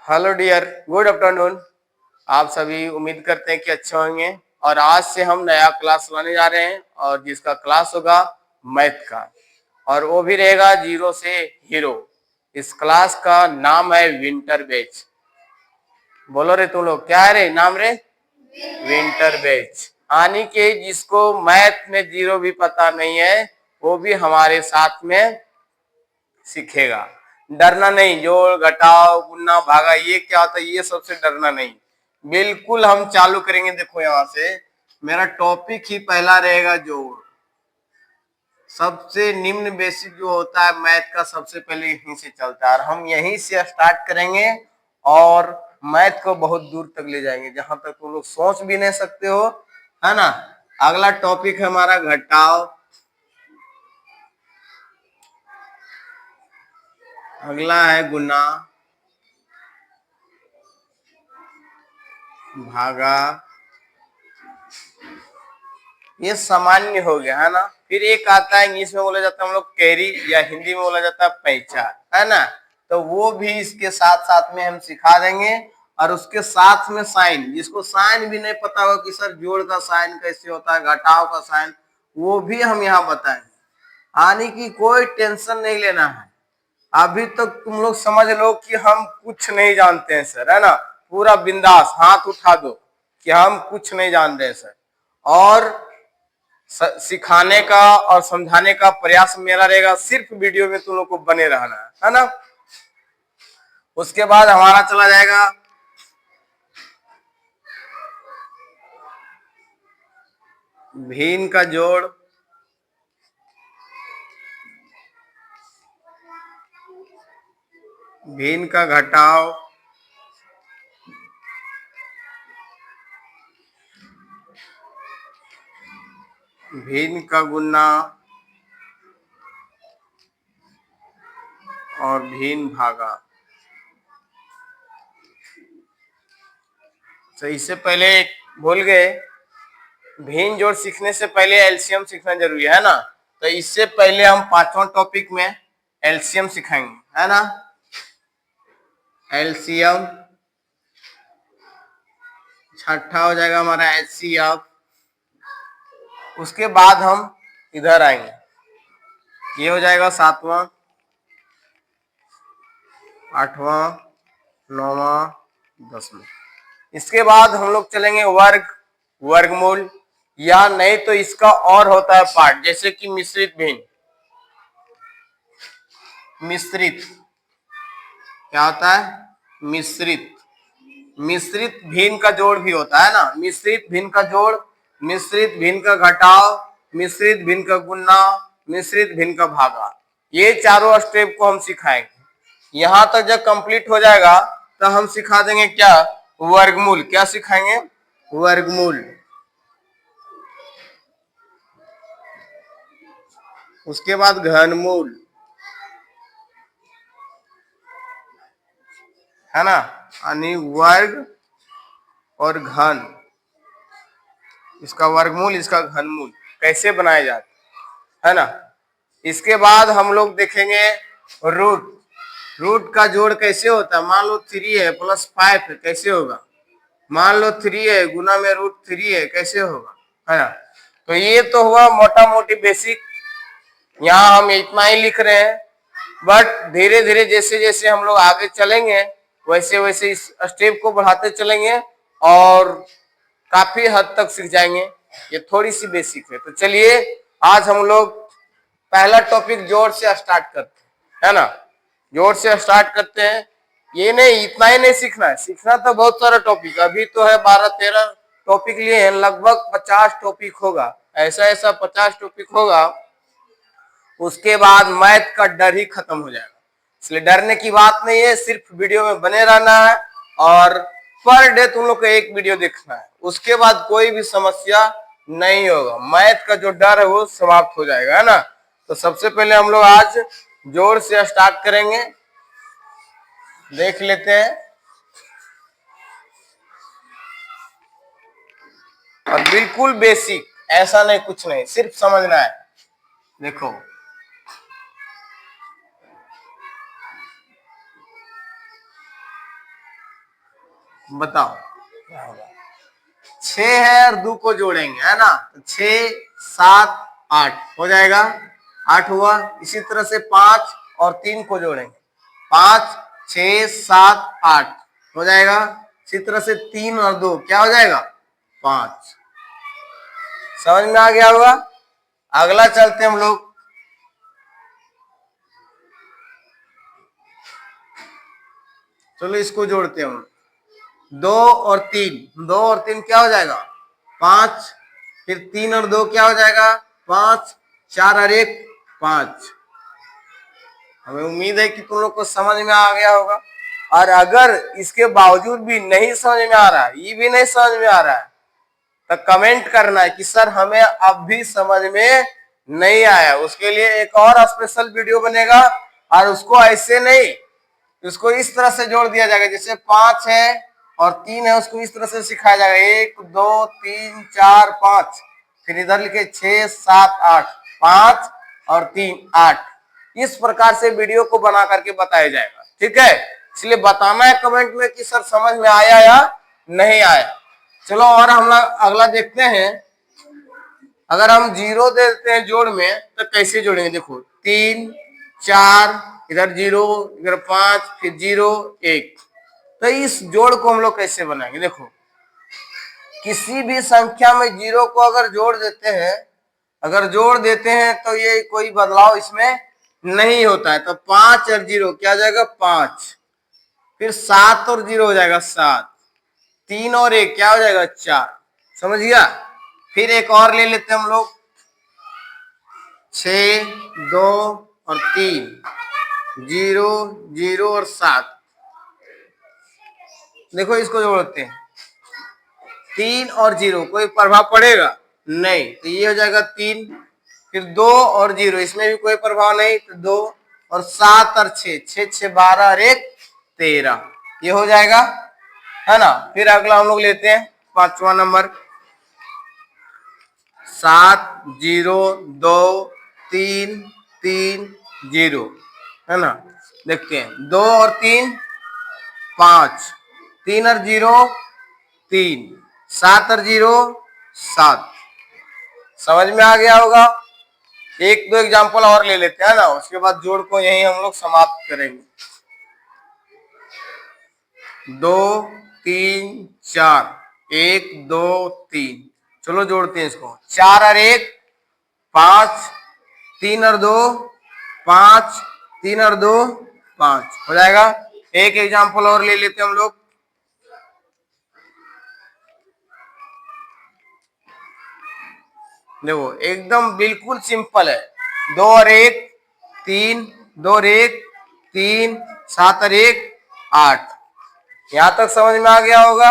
Hello dear, good afternoon. आप सभी उम्मीद करते हैं कि अच्छे होंगे। और आज से हम नया क्लास लाने जा रहे हैं और जिसका क्लास होगा मैथ का, और वो भी रहेगा जीरो से हीरो। इस क्लास का नाम है विंटर बैच। बोलो रे तुम लोग, क्या है रे नाम रे? Winter batch. यानी कि जिसको मैथ में जीरो भी पता नहीं है वो भी हमारे साथ में सीखेगा। डरना नहीं, जोड़ घटाओ गुना भागा ये क्या होता है ये सबसे डरना नहीं। बिल्कुल हम चालू करेंगे। देखो यहां से मेरा टॉपिक ही पहला रहेगा जोड़। सबसे निम्न बेसिक जो होता है मैथ का सबसे पहले यहीं से चलता है और हम यहीं से स्टार्ट करेंगे और मैथ को बहुत दूर तक ले जाएंगे जहां तक तुम लोग सोच भी नहीं सकते हो, है ना। अगला टॉपिक है हमारा घटाओ, अगला है गुना भागा, ये सामान्य हो गया है ना। फिर एक आता है इंग्लिश में बोला जाता है हम लोग कैरी, या हिंदी में बोला जाता है पैचा, है ना। तो वो भी इसके साथ साथ में हम सिखा देंगे। और उसके साथ में साइन, जिसको साइन भी नहीं पता हो कि सर जोड़ का साइन कैसे होता है, घटाव का साइन, वो भी हम यहाँ बताएंगे। आने की कोई टेंशन नहीं लेना है। अभी तक तुम लोग समझ लो कि हम कुछ नहीं जानते हैं सर, है ना। पूरा बिंदास हाथ उठा दो कि हम कुछ नहीं जानते हैं सर। और सिखाने का और समझाने का प्रयास मेरा रहेगा। सिर्फ वीडियो में तुम लोग को बने रहना है ना। उसके बाद हमारा चला जाएगा भिन्न का जोड़, भिन्न का घटाव, भिन्न का गुना और भिन्न भागा। तो इससे पहले भूल गए, भिन्न जोड़ सीखने से पहले एलसीएम सीखना जरूरी है ना। तो इससे पहले हम पांचवां टॉपिक में एलसीएम सिखाएंगे, है ना। एलसीएम, छठा हो जाएगा हमारा एचसीएफ। उसके बाद हम इधर आएंगे, ये हो जाएगा सातवां, आठवां, नौवां, दसवां। इसके बाद हम लोग चलेंगे वर्ग, वर्गमूल, या नहीं तो इसका और होता है पार्ट, जैसे कि मिश्रित भिन्न। मिश्रित क्या होता है? मिश्रित, मिश्रित भिन्न का जोड़ भी होता है ना। मिश्रित भिन्न का जोड़, मिश्रित भिन्न का घटाव, मिश्रित भिन्न का गुना, मिश्रित भिन्न का भागा, ये चारों स्टेप को हम सिखाएंगे। यहां तक जब कंप्लीट हो जाएगा तो हम सिखा देंगे क्या? वर्गमूल। क्या सिखाएंगे? वर्गमूल। उसके बाद घनमूल, है ना। यानी वर्ग और घन, इसका वर्गमूल इसका घनमूल कैसे बनाया जाता है ना। इसके बाद हम लोग देखेंगे रूट। रूट का जोड़ कैसे होता है? मान लो 3 है प्लस 5 है, कैसे होगा? मान लो 3 है गुना में √3 है, कैसे होगा, है ना। तो ये तो हुआ मोटा मोटी बेसिक, यहाँ हम इतना ही लिख रहे हैं। बट धीरे धीरे जैसे जैसे हम लोग आगे चलेंगे वैसे वैसे इस स्टेप को बढ़ाते चलेंगे और काफी हद तक सीख जाएंगे। ये थोड़ी सी बेसिक है। तो चलिए आज हम लोग पहला टॉपिक जोड़ से स्टार्ट करते हैं, है ना। जोड़ से स्टार्ट करते हैं। ये नहीं, इतना ही नहीं सीखना है, सीखना तो बहुत सारा टॉपिक अभी तो है। 12-13 टॉपिक लिए हैं, लगभग 50 टॉपिक होगा। ऐसा ऐसा 50 टॉपिक होगा। उसके बाद मैथ का डर ही खत्म हो जाएगा। इसलिए डरने की बात नहीं है, सिर्फ वीडियो में बने रहना है और पर डे तुम लोग को एक वीडियो देखना है। उसके बाद कोई भी समस्या नहीं होगा, मैथ का जो डर है वो समाप्त हो जाएगा, है ना। तो सबसे पहले हम लोग आज जोड़ से स्टार्ट करेंगे, देख लेते हैं। और बिल्कुल बेसिक, ऐसा नहीं कुछ नहीं, सिर्फ समझना है। देखो बताओ क्या होगा। 6 है और 2 को जोड़ेंगे, है ना, तो 6 7 8 हो जाएगा, 8 हुआ। इसी तरह से 5 और 3 को जोड़ेंगे, 5 6 7 8 हो जाएगा। इसी तरह से 3 और 2 क्या हो जाएगा, 5। समझ में आ गया होगा। अगला चलते हम लोग। चलो इसको जोड़ते हैं हम। 2 और 3, 2 और 3 क्या हो जाएगा, 5। फिर 3 और 2 क्या हो जाएगा, 5। 4 और 1 5। हमें उम्मीद है कि तुम लोग को समझ में आ गया होगा। और अगर इसके बावजूद भी नहीं समझ में आ रहा है, ये भी नहीं समझ में आ रहा है, तो कमेंट करना है कि सर हमें अब भी समझ में नहीं आया। उसके लिए एक और स्पेशल वीडियो बनेगा, और उसको ऐसे नहीं, उसको इस तरह से जोड़ दिया जाएगा। जैसे 5 है और 3 है, उसको इस तरह से सिखाया जाएगा, 1 2 3 4 5। फिर इधर लिखे 6 7 8, 5 और 3 8। इस प्रकार से वीडियो को बना करके बताया जाएगा, ठीक है। इसलिए बताना है कमेंट में कि सर समझ में आया या नहीं आया। चलो और हम अगला देखते हैं। अगर हम 0 देते हैं जोड़ में तो कैसे जोड़ेंगे, देखो 3 4, इधर 0, इधर 5, फिर 0 1। तो इस जोड़ को हम लोग कैसे बनाएंगे, देखो किसी भी संख्या में 0 को अगर जोड़ देते हैं, अगर जोड़ देते हैं तो ये कोई बदलाव इसमें नहीं होता है। तो 5 और 0 क्या हो जाएगा, 5। फिर 7 और 0 हो जाएगा 7। 3 और 1 क्या हो जाएगा, 4। समझ गया। फिर एक और ले लेते हैं हम लोग, 6 2 और 3, 0 0 और 7। देखो इसको जोड़ते हैं, 3 और 0 कोई प्रभाव पड़ेगा नहीं, तो ये हो जाएगा 3। फिर 2 और 0, इसमें भी कोई प्रभाव नहीं, तो 2। और 7 और 6, 6 6 12 और 1 13, ये हो जाएगा, है ना। फिर अगला हम लोग लेते हैं 5वां नंबर, 7 0 2 3 3 0, है ना। देखते हैं 2 और 3 5, 3 और 0 3, 7 और 0 7। समझ में आ गया होगा। एक दो एग्जांपल और ले लेते हैं ना, उसके बाद जोड़ को यही हम लोग समाप्त करेंगे। 2 3 4, 1 2 3। चलो जोड़ते हैं इसको, 4 और 1 5, 3 और 2 5, 3 और 2 5 हो जाएगा। एक एग्जांपल और ले लेते हैं हम लोग, देखो एकदम बिल्कुल सिंपल है। 2 और 1 3, 2 और 1 3, 7 और 1 8। यहां तक समझ में आ गया होगा।